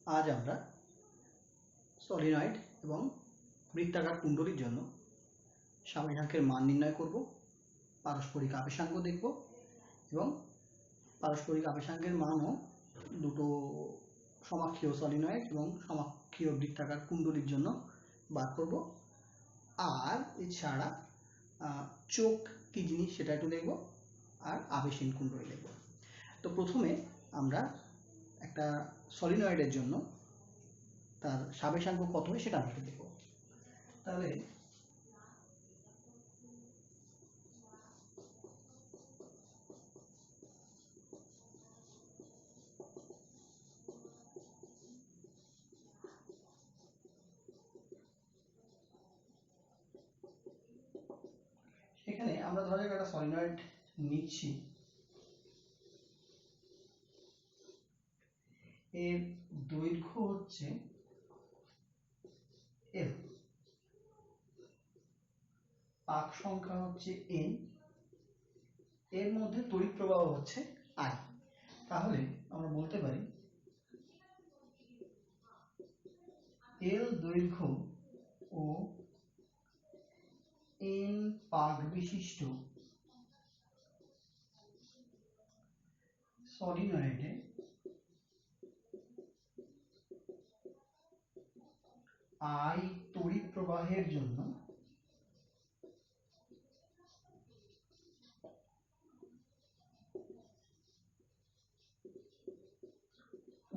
আজ আমরা সলিনয়েড এবং বৃত্তাকার কুণ্ডলীর জন্য স্বামীসাংখ্যের মান নির্ণয় করব, পারস্পরিক আবেশাঙ্ক দেখব এবং পারস্পরিক আবেশাঙ্কের মানও দুটো সমাক্ষীয় সলিনয়েড এবং সমাক্ষীয় বৃত্তাকার কুণ্ডলীর জন্য বার করব। আর এছাড়া চোখ কী জিনিস সেটা একটু দেখব, আর আবেশহীন কুণ্ডলী দেখব। তো প্রথমে আমরা একটা সলিনয়েডের জন্য তার সাবেশাঙ্ক কত হয় সেটা আমরা দেখব। তাহলে এখানে আমরা ধরা যাক একটা সলিনয়েড নিচ্ছি, এর দৈর্ঘ্য হচ্ছে L, পাক সংখ্যা হচ্ছে N, এর মধ্যে তড়িৎ প্রবাহ হচ্ছে I। তাহলে আমরা বলতে পারি L দৈর্ঘ্য ও N পাক বিশিষ্ট সলিনয়েডে I তড়িৎ প্রবাহের জন্য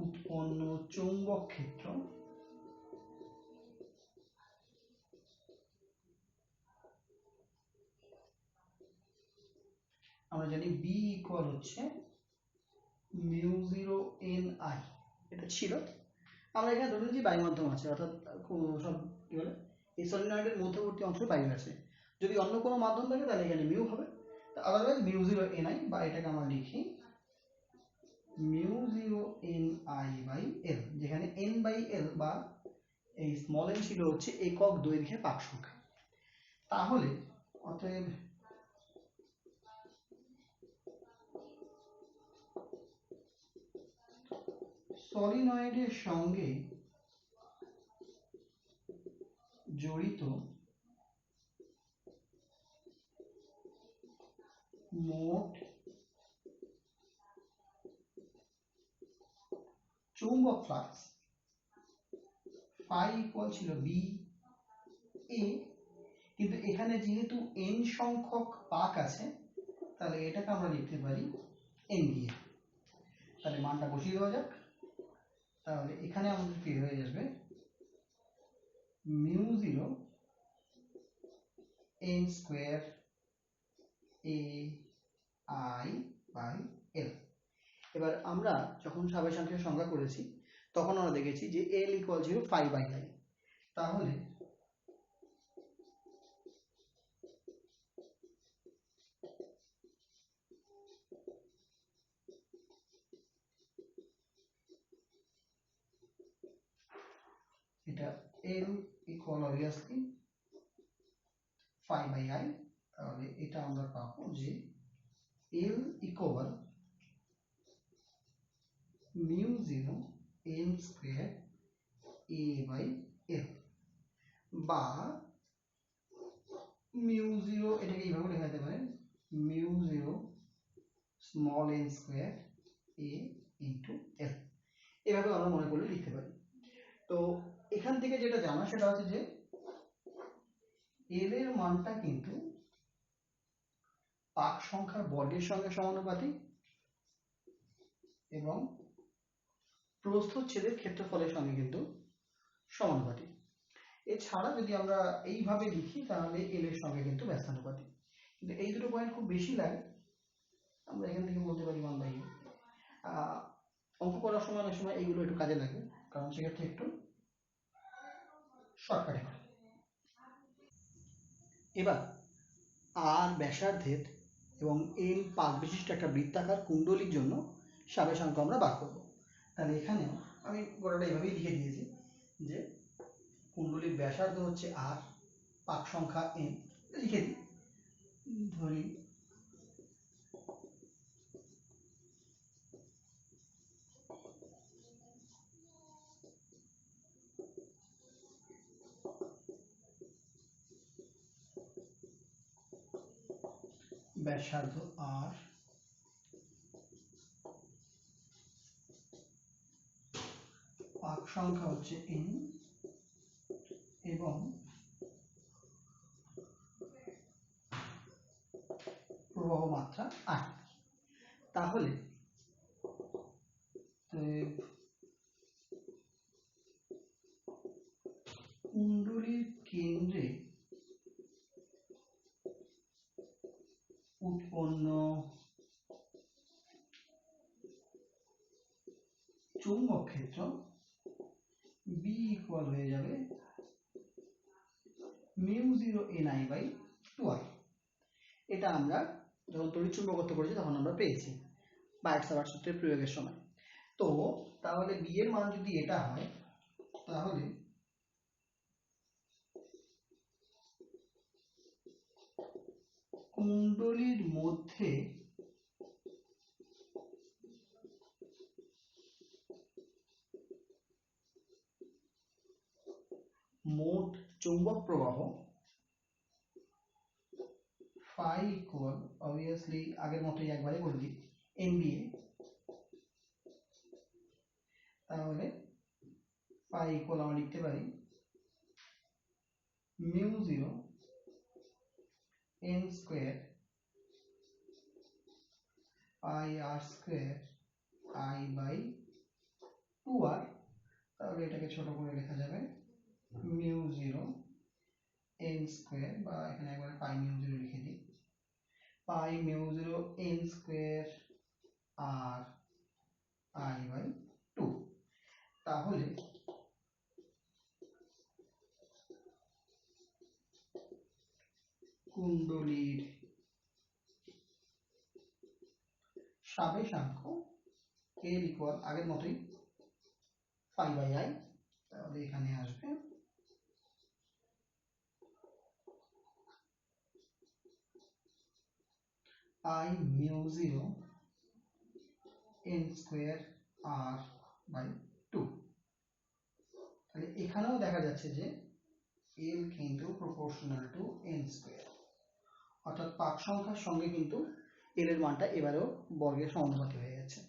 উৎপন্ন চৌম্বক ক্ষেত্র আমরা জানি B ইকুয়াল হচ্ছে মিউ0 NI। এটা ছিল, আমরা এখানে ধরে নিচ্ছি বায়ু মাধ্যম আছে, অর্থাৎ সব কি বলে এই সলিনয়েডের মধ্যবর্তী অংশ বায়ু আছে। যদি অন্য কোনো মাধ্যম থাকে তাহলে এখানে মিউ হবে, আদারওয়াইজ মিউ0 NI, বা এটাকে আমরা লিখি মিউ0 NI বাই L, যেখানে N বাই L বা এই স্মল n ছিল হচ্ছে একক দৈর্ঘ্যে পাক সংখ্যা। তাহলে অতএব সলিনয়েডের সঙ্গে জড়িত মোট চৌম্বক ফ্লাক্স ফাই ইকুয়াল ছিল বি এ, কিন্তু এখানে যেহেতু n সংখ্যক পাক আছে তাহলে এটাকে আমরা লিখতে পারি n দিয়ে। তাহলে মানটা বসিয়ে দেওয়া যাক। তাহলে এখানে আমাদের কি হয়ে যাবে মিউ0 n square A I by L. এবার আমরা যখন সাবেশাঙ্কের সংজ্ঞা করেছি তখন আমরা দেখেছি যে L ইকুয়াল ছিল 5/I। তাহলে এটা L ইকুয়াল অবভিয়াসলি 5/I। তাহলে এটা আমরা পাবো যে L equal mu n square a by l, বা মিউ0 এটাকে এইভাবে লেখা যেতে পারে mu small n square a into l, এভাবে আমরা মনে করলে লিখতে পারি। তো এখান থেকে যেটা জানা সেটা হচ্ছে যে l এর মানটা কিন্তু পাক সংখ্যার বর্গের সঙ্গে সমানুপাতিক এবং প্রস্থচ্ছেদের ক্ষেত্রফলের সঙ্গে কিন্তু সমানুপাতিক। এছাড়া যদি আমরা এইভাবে লিখি তাহলে এল এর সঙ্গে কিন্তু ব্যস্তানুপাতিক। কিন্তু এই দুটো পয়েন্ট খুব বেশি লাগে, আমরা এখান থেকে বলতে পারি 1/a। অঙ্ক করার সময় অনেক সময় এইগুলো একটু কাজে লাগে, কারণ সেক্ষেত্রে একটু শর্টকাটে হয়। এবার আর ব্যাসার্ধের এবং এন পাক বিশিষ্ট একটা বৃত্তাকার কুণ্ডলীর জন্য সাবেশাঙ্ক আমরা বার করব। তাহলে এখানে আমি গোটাটা এইভাবেই লিখে দিয়েছি যে কুণ্ডলীর ব্যাসার্ধ হচ্ছে আর, পাক সংখ্যা n, লিখে দিই। ধরি ব্যাসার্ধ আর, পাক সংখ্যা হচ্ছে n এবং প্রবাহ মাত্রা I। তাহলে কুণ্ডলীর কেন্দ্রে উৎপন্ন চৌম্বক ক্ষেত্র B ইকুয়াল হয়ে যাবে μ0 ni/2I। এটা আমরা যখন তড়িৎ চুম্বকত্ব করেছি তখন আমরা পেয়েছি বায়ট-সাভার্ট সূত্রের প্রয়োগের সময়। তো তাহলে B এর মান যদি এটা হয় তাহলে কুণ্ডলীর মধ্যে মোট চৌম্বক প্রবাহ phi ইকুয়াল, অবভিয়াসলি আগের মতোই একবারে বলে দিই, MBA। তাহলে phi ইকুয়াল আমরা লিখতে পারি μ0 n square I r square I/2r। তাহলে এটাকে ছোট করে লেখা যাবে μ0 n স্কয়ার, বা এখানে একবার পাই μ0 লিখে দিই, পাই μ0 n স্কয়ার r I/2। তাহলে কুণ্ডলীর সাবেশাঙ্ক L ইকুয়াল আগের মতোই phi/I। তাহলে এখানে আসবে I μ0 n স্কয়ার r/2। তাহলে এখানেও দেখা যাচ্ছে যে L কিন্তু প্রপোর্শনাল টু n স্কয়ার, অর্থাৎ পাক সংখ্যার সঙ্গে কিন্তু L এর মানটা এবারেও বর্গের সমানুপাতি হয়ে গেছে।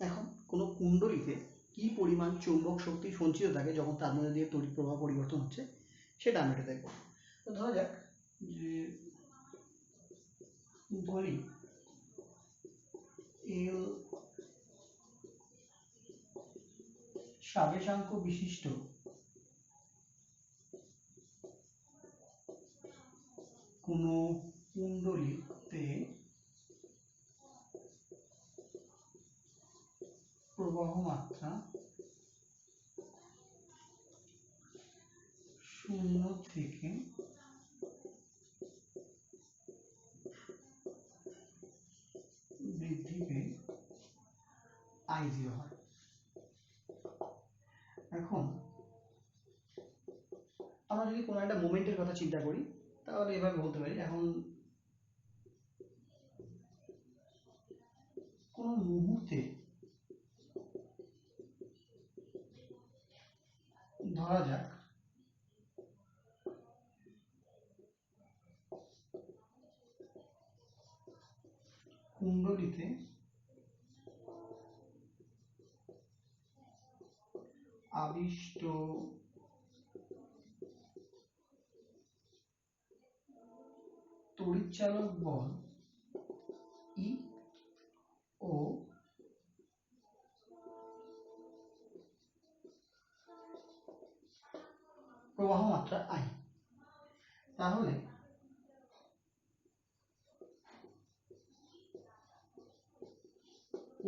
এখন কোনো কুণ্ডলীতে কি পরিমাণ চৌম্বক শক্তি সঞ্চিত থাকে যখন তার মধ্যে দিয়ে তড়িৎ প্রবাহ পরিবর্তন হচ্ছে সেটা আমরা এটা দেখব। তো ধরা যাক যে বলি L সাবেশাঙ্ক বিশিষ্ট কোনো কুণ্ডলীতে প্রবাহ মাত্রা 0 থেকে বৃদ্ধি পেয়ে I0 হয়। এখন আমরা যদি কোনো একটা মোমেন্টের কথা চিন্তা করি তাহলে এভাবে বলতে পারি, এখন কোন মুহূর্তে ধরা যাক কুণ্ডলীতে আবিষ্ট তড়িৎচালক বল E ও প্রবাহ মাত্রা I। তাহলে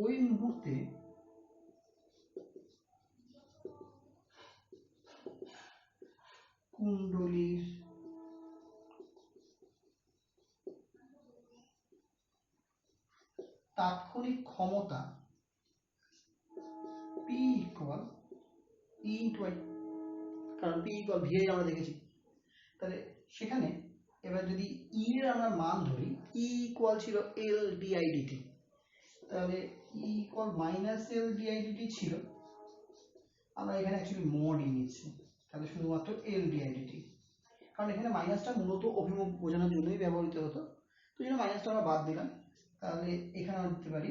ওই মুহূর্তে কুণ্ডলীর তাৎক্ষণিক ক্ষমতা P equal E into I, কারণ P ইকুয়াল V আমরা দেখেছি। তাহলে সেখানে এবার যদি E এর আমরা মান ধরি, E ইকুয়াল ছিল L dI dt, তাহলে E equal minus L dI dt ছিল, আমরা এখানে অ্যাকচুয়ালি মড E নিচ্ছি, তাহলে শুধুমাত্র L dI dt। কারণ এখানে মাইনাসটা মূলত অভিমুখ বোঝানোর জন্যই ব্যবহৃত হতো, তো এই জন্য মাইনাসটা আমরা বাদ দিলাম। তাহলে এখানে আমরা দিতে পারি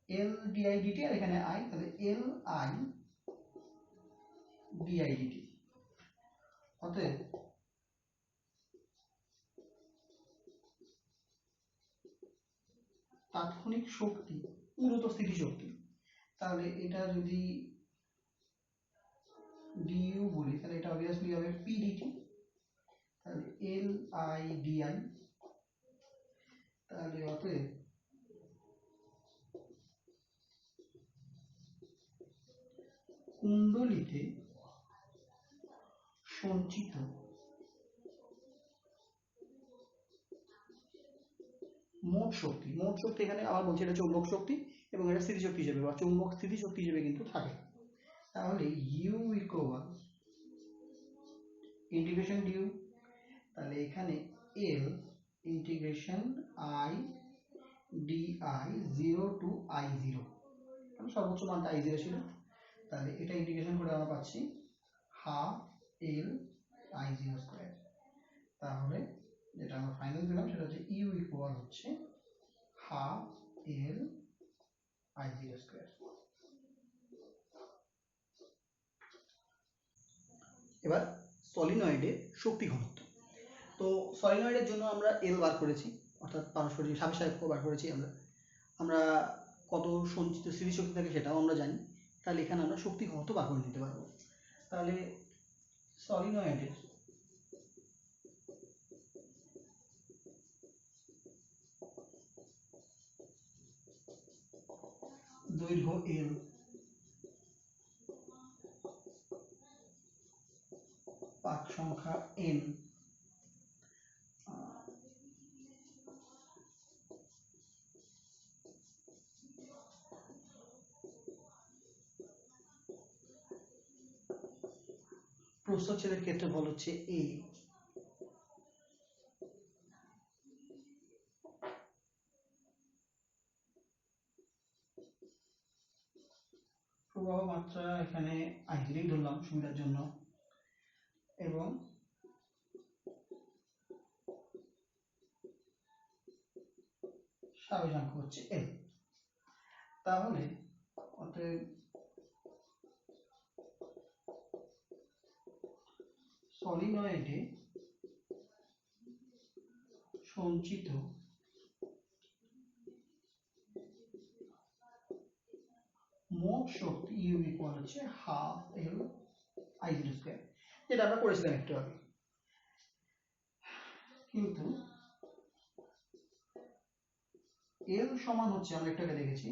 এল ডিআই ডিটি, আর এখানে আই, তাহলে এল আই ডিআই ডিটি। অতএব তাৎক্ষণিক শক্তি মূলত স্থিতিশক্তি, তাহলে এটা যদি ডিইউ বলি তাহলে এটা অবভিয়াসলি হবে পি ডিটি, তাহলে এল আই ডিআই। তাহলে অতএব কুণ্ডলিতে সঞ্চিত মোট শক্তি, মোট শক্তি এখানে আবার বলছি এটা চৌম্বক শক্তি এবং এটা স্থিতিশক্তি হিসেবে বা চৌম্বক স্থিতিশক্তি হিসেবে কিন্তু থাকে। তাহলে ইউ ইকুয়াল ইন্টিগ্রেশন ডিউ, তাহলে এখানে L integration I dI 0 to I 0, কারণ সর্বোচ্চ মানটা আই 0 ছিল, তাহলে এটা ইন্টিগ্রেশন করে আমরা পাচ্ছি হাফ এল আই 0 স্কোয়ার। তাহলে যেটা আমরা ফাইনাল দিলাম সেটা হচ্ছে ইউ ইকুয়াল হচ্ছে হাফ এল আই 0 স্কোয়ার। এবার সলিনয়েডের শক্তি ঘনত্ব। তো সলিনয়েডের জন্য আমরা এল বার করেছি, অর্থাৎ পারস্পরিক সাপেক্ষে বার করেছি আমরা কত সঞ্চিত স্থিতিশক্তি থাকে সেটাও আমরা জানি। তাহলে এখানে আমরা শক্তি ঘনত্ব বার করে নিতে পারবো। তাহলে সলিনয়েডের দৈর্ঘ্য এল, পাক সংখ্যা এন, প্রস্থচ্ছেদের ক্ষেত্রফল হচ্ছে এ, প্রবাহ মাত্রা এখানে আই দিলেই ধরলাম সুবিধার জন্য, এবং স্বাবেশাঙ্ক হচ্ছে এল। তাহলে অতএব সলিনয়েডে সঞ্চিত মোট শক্তি ইউ ইকুয়াল হচ্ছে হাফ এল আই 0 স্কোয়ার, যেটা আমরা করেছিলাম একটু আগে। কিন্তু এল সমান হচ্ছে আমরা একটু আগে দেখেছি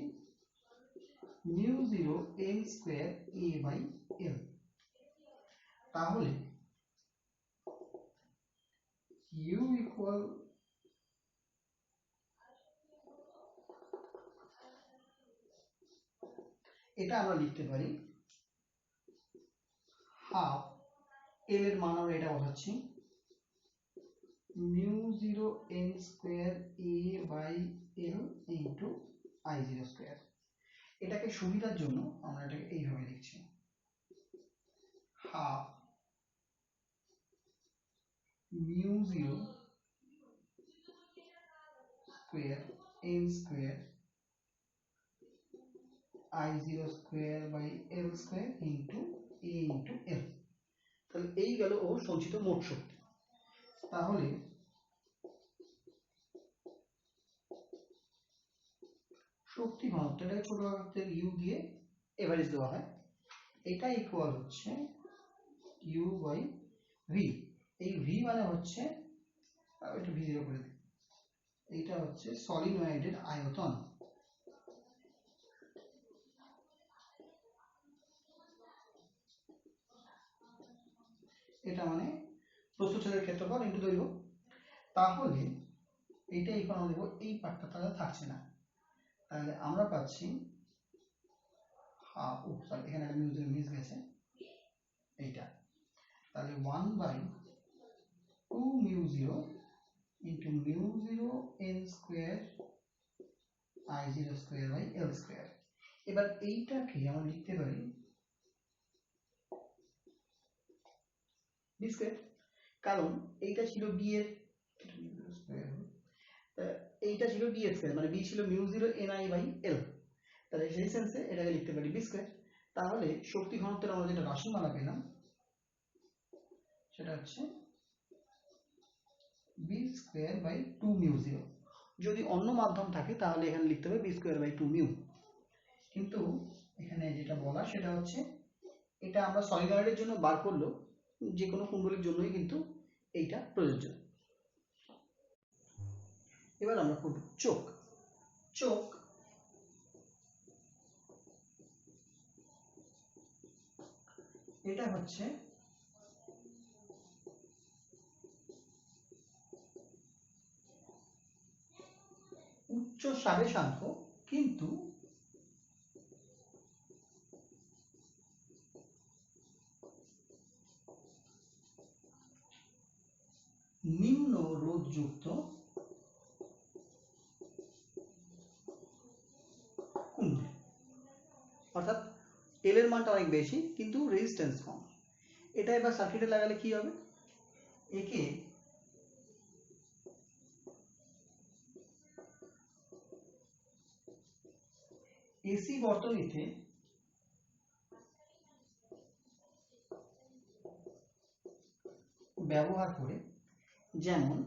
mu 0 N square A by L. তাহলে ইউ ইকুয়াল এটা আমরা লিখতে পারি হাফ এল এর মান আমরা এটা বসাচ্ছি mu 0 N square A by l into I 0 square. এটাকে সুবিধার জন্য আমরা এটাকে এইভাবে লিখছি half mu 0 square n square I 0 square by L square into a into l. তাহলে এই গেল ও সঞ্চিত মোট শক্তি। তাহলে শক্তি ঘনত্ব, এটাকে ছোট হাতের ইউ দিয়ে এভারেজ দেওয়া হয়, এটা ইকুয়াল হচ্ছে ইউ বাই ভি। এই ভি মানে হচ্ছে এটা ভি 0 করে দিই, এইটা হচ্ছে সলিনয়েডের আয়তন, এটা মানে প্রস্থচ্ছেদের ক্ষেত্রফল ইনটু দৈর্ঘ্য। তাহলে এইটা ইকুয়াল দেব, এই পার্টটা তাহলে থাকছে না, তাহলে আমরা পাচ্ছি হাফ, সরি এখানে একটা মিউ 0 মিস গেছে এইটা, তাহলে 1 by 2 mu 0 into mu 0 N square I 0 square by L square. এবার এইটাকে আমরা লিখতে পারি বি স্কোয়ার, কারণ এইটা ছিল বি এর, এইটা ছিল বি এর স্কয়ার, মানে বি ছিল mu zero N I by L, তাহলে সেই সেন্সে এটাকে লিখতে পারি বি স্কয়ার। তাহলে শক্তি ঘনত্বের আমরা যেটা রাশিমালা পেলাম সেটা হচ্ছে B square by two mu zero. যদি অন্য মাধ্যম থাকে তাহলে এখানে লিখতে হবে B square by two mu, কিন্তু এখানে যেটা বলা সেটা হচ্ছে এটা আমরা সলিনয়েডের জন্য বার করলেও যে কোনো কুণ্ডলীর জন্যই কিন্তু এইটা প্রযোজ্য। এবার আমরা করব চোখ। চোখ এটা হচ্ছে উচ্চ সাবেশাঙ্ক কিন্তু নিম্ন রোধযুক্ত কুণ্ডলী, অর্থাৎ এল এর মানটা অনেক বেশি কিন্তু রেজিস্ট্যান্স কম। এটা এবার সার্কিটে লাগালে কি হবে, একে এসি বর্তনীতে ব্যবহার করে, যেমন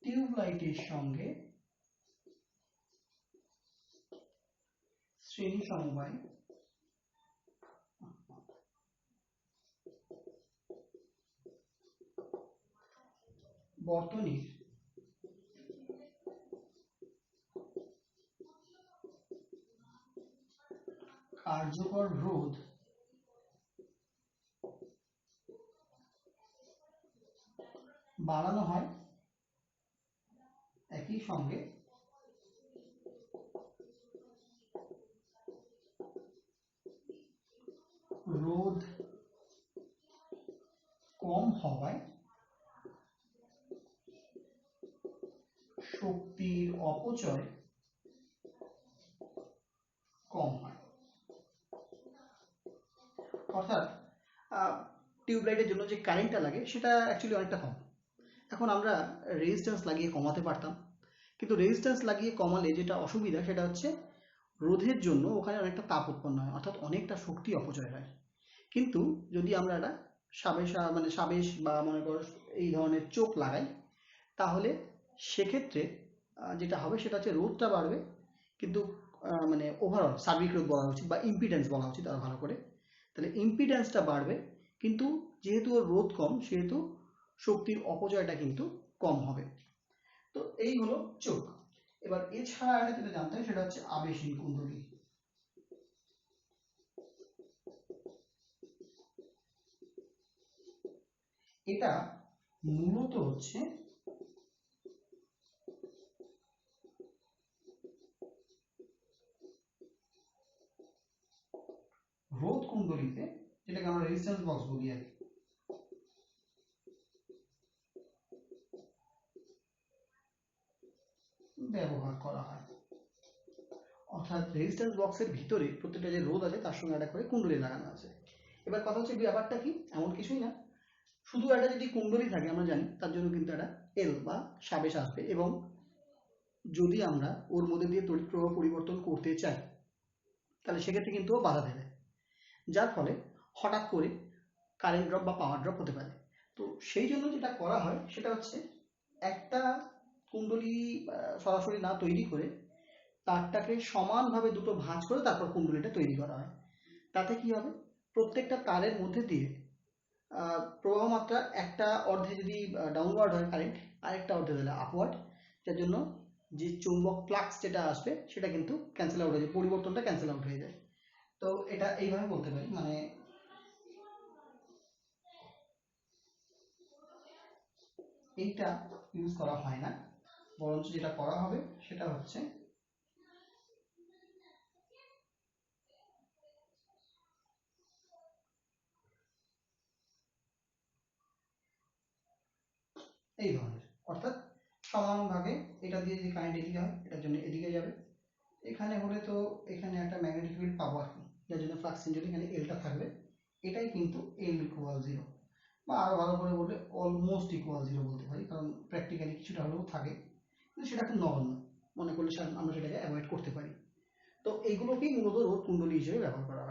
টিউবলাইটের সঙ্গে শ্রেণী সমবায় বর্তনীর কার্যকর রোধ বাড়ানো হয়, একই সঙ্গে রোধ কম হওয়ায় শক্তির অপচয় কম হয়। অর্থাৎ টিউবলাইটের জন্য যে কারেন্টটা লাগে সেটা অ্যাকচুয়ালি অনেকটা কম। এখন আমরা রেজিস্ট্যান্স লাগিয়ে কমাতে পারতাম, কিন্তু রেজিস্ট্যান্স লাগিয়ে কমালে যেটা অসুবিধা সেটা হচ্ছে রোধের জন্য ওখানে অনেকটা তাপ উৎপন্ন হয়, অর্থাৎ অনেকটা শক্তি অপচয় হয়। কিন্তু যদি আমরা একটা সাবেশ বা মনে করো এই ধরনের চোখ লাগাই, তাহলে সেক্ষেত্রে যেটা হবে সেটা হচ্ছে রোধটা বাড়বে, কিন্তু মানে ওভারঅল সার্বিক রোধ বলা উচিত বা ইম্পিডেন্স বলা উচিত আরো ভালো করে। তাহলে ইম্পিডেন্সটা বাড়বে, কিন্তু যেহেতু ওর রোধ কম সেহেতু শক্তির অপচয়টা কিন্তু কম হবে। তো এই হলো চোখ। এবার এছাড়া একটা যেটা জানতে হয় সেটা হচ্ছে আবেশহীন কুণ্ডলী। এটা মূলত হচ্ছে রোধ কুণ্ডলীতে, যেটাকে আমরা রেজিস্ট্যান্স বক্স বলি আর কি, ব্যবহার করা হয়। অর্থাৎ রেজিস্ট্যান্স বক্সের ভিতরে প্রত্যেকটা যে রোধ আছে তার সঙ্গে একটা করে কুণ্ডলী লাগানো আছে। এবার কথা হচ্ছে ব্যাপারটা কি, এমন কিছুই না, শুধু একটা যদি কুণ্ডলী থাকে আমরা জানি তার জন্য কিন্তু একটা এল বা সাবেশ আসবে, এবং যদি আমরা ওর মধ্যে দিয়ে তড়িৎ প্রবাহ পরিবর্তন করতে চাই তাহলে সেক্ষেত্রে কিন্তু ও বাধা দেবে, যার ফলে হঠাৎ করে কারেন্ট ড্রপ বা পাওয়ার ড্রপ হতে পারে। তো সেই জন্য যেটা করা হয় সেটা হচ্ছে একটা কুণ্ডলী সরাসরি না তৈরি করে তারটাকে সমানভাবে দুটো ভাঁজ করে তারপর কুণ্ডলীটা তৈরি করা হয়। তাতে কি হবে, প্রত্যেকটা তারের মধ্যে দিয়ে প্রবাহ মাত্রা একটা অর্ধে যদি ডাউনওয়ার্ড হয় কারেন্ট, আরেকটা অর্ধে দিলে আপওয়ার্ড, যার জন্য যে চৌম্বক ফ্লাক্স যেটা আসবে সেটা কিন্তু ক্যান্সেল আউট হয়ে যায়, পরিবর্তনটা ক্যান্সেল আউট হয়ে যায়। তো এটা এইভাবে বলতে পারি, মানে এইটা ইউজ করা হয় না, বরঞ্চ যেটা করা হবে সেটা হচ্ছে এই ধরনের, অর্থাৎ সমানভাবে এটা দিয়ে যদি কারেন্ট এদিকে হয় এটার জন্য এদিকে যাবে। এখানে হলে তো এখানে একটা ম্যাগনেটিক ফিল্ড পাবো আর কি, যার জন্য ফ্লাক্স যদি এখানে এলটা থাকবে, এটাই কিন্তু এল ইকুয়াল জিরো, বা আরো ভালো করে বললে অলমোস্ট ইকুয়াল জিরো বলতে পারি, কারণ প্র্যাকটিক্যালি কিছুটা হলেও থাকে, কিন্তু সেটা খুব নগণ্য মনে করলে আমরা সেটাকে অ্যাভয়েড করতে পারি। তো এইগুলোকেই মূলত রোধ কুণ্ডলী হিসেবে ব্যবহার করা হয়।